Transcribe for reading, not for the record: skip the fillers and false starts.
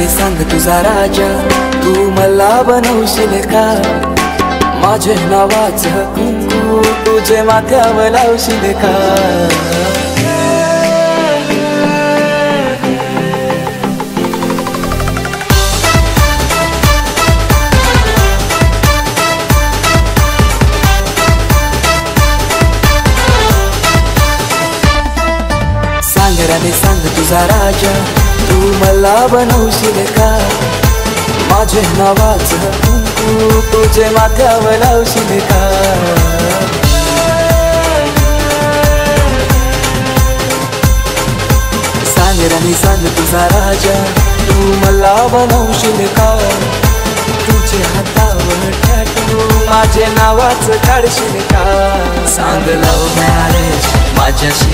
राणी सांग तुझा राजा, तू मला बनवशील का? माझे नावाचं कुंकू तुझे माथ्यावर लावशील का? सांग राणी सांग तुझा राजा, तू मला बनवशील का? माझे नावाचं कुंकू तुझे माथ्यावर लावशील का? सांग राणी सांग तुझा राजा, तू मला बनवशील का? तुझे हातावर टॅटू माझे नावाचं काढशील का? सांग लव्ह मॅरेज माझ्याशी